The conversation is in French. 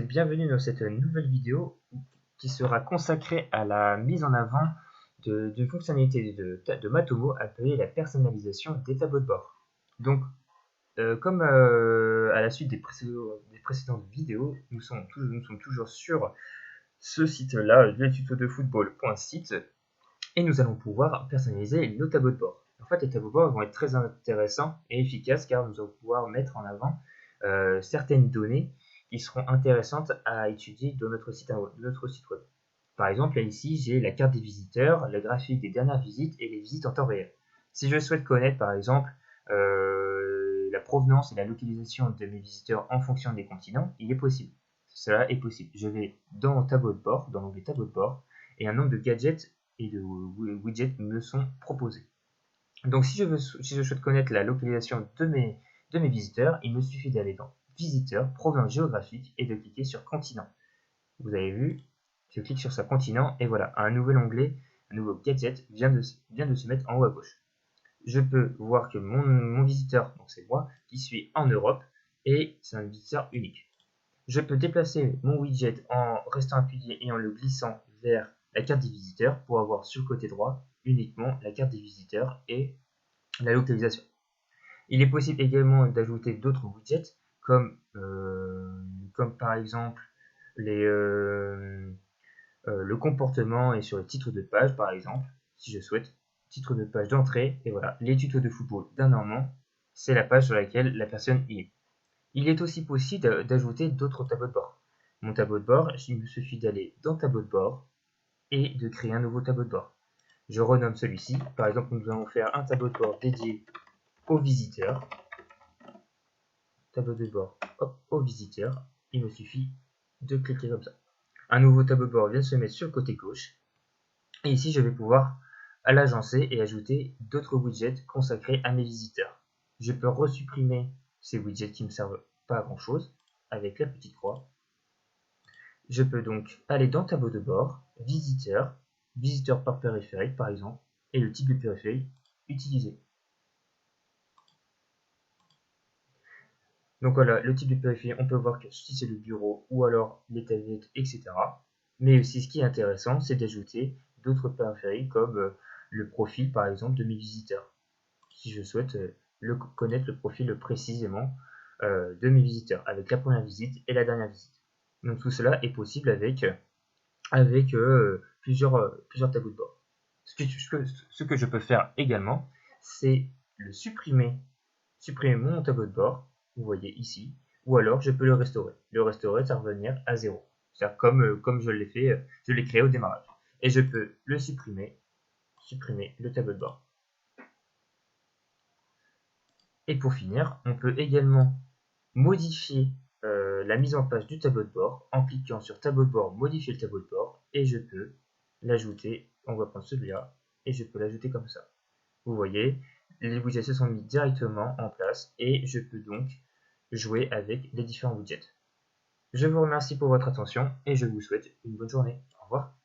Bienvenue dans cette nouvelle vidéo qui sera consacrée à la mise en avant d'une fonctionnalité de Matomo appelée la personnalisation des tableaux de bord. Donc, comme à la suite des précédentes vidéos, nous sommes toujours sur ce site-là, letutodefootball.site, et nous allons pouvoir personnaliser nos tableaux de bord. En fait, les tableaux de bord vont être très intéressants et efficaces car nous allons pouvoir mettre en avant certaines données qui seront intéressantes à étudier dans notre site web. Par exemple, là ici, j'ai la carte des visiteurs, le graphique des dernières visites et les visites en temps réel. Si je souhaite connaître, par exemple, la provenance et la localisation de mes visiteurs en fonction des continents, il est possible. Cela est possible. Je vais dans tableau de bord, dans l'onglet tableau de bord, et un nombre de gadgets et de widgets me sont proposés. Donc si je souhaite connaître la localisation de mes visiteurs, il me suffit d'aller dans Visiteurs, provenance géographique et de cliquer sur Continent. Vous avez vu, je clique sur ce continent et voilà, un nouvel onglet, un nouveau gadget vient de se mettre en haut à gauche. Je peux voir que mon visiteur, donc c'est moi, qui suis en Europe, et c'est un visiteur unique. Je peux déplacer mon widget en restant appuyé et en le glissant vers la carte des visiteurs pour avoir sur le côté droit uniquement la carte des visiteurs et la localisation. Il est possible également d'ajouter d'autres widgets comme par exemple le comportement et sur le titre de page par exemple, si je souhaite, titre de page d'entrée, et voilà, les tutos de football d'un Normand, c'est la page sur laquelle la personne y est. Il est aussi possible d'ajouter d'autres tableaux de bord. Mon tableau de bord, il me suffit d'aller dans tableau de bord et de créer un nouveau tableau de bord. Je renomme celui-ci, par exemple nous allons faire un tableau de bord dédié aux visiteurs. Tableau de bord, hop, aux visiteurs, il me suffit de cliquer comme ça. Un nouveau tableau de bord vient se mettre sur le côté gauche. Et ici, je vais pouvoir l'agencer et ajouter d'autres widgets consacrés à mes visiteurs. Je peux resupprimer ces widgets qui ne me servent pas à grand chose avec la petite croix. Je peux donc aller dans tableau de bord, visiteurs, visiteurs par périphérique par exemple, et le type de périphérique utilisé. Donc voilà, le type de périphérique, on peut voir que si c'est le bureau ou alors les tablettes, etc. Mais aussi, ce qui est intéressant, c'est d'ajouter d'autres périphériques comme le profil, par exemple, de mes visiteurs. Si je souhaite connaître le profil précisément de mes visiteurs, avec la première visite et la dernière visite. Donc tout cela est possible avec plusieurs tableaux de bord. Ce que je peux faire également, c'est le supprimer mon tableau de bord, vous voyez ici, ou alors je peux le restaurer. Le restaurer, ça va revenir à 0. C'est-à-dire comme je l'ai fait, je l'ai créé au démarrage. Et je peux le supprimer le tableau de bord. Et pour finir, on peut également modifier la mise en place du tableau de bord en cliquant sur tableau de bord, modifier le tableau de bord, et je peux l'ajouter. On va prendre celui-là, et je peux l'ajouter comme ça. Vous voyez, les widgets se sont mis directement en place et je peux donc jouer avec les différents widgets. Je vous remercie pour votre attention et je vous souhaite une bonne journée. Au revoir.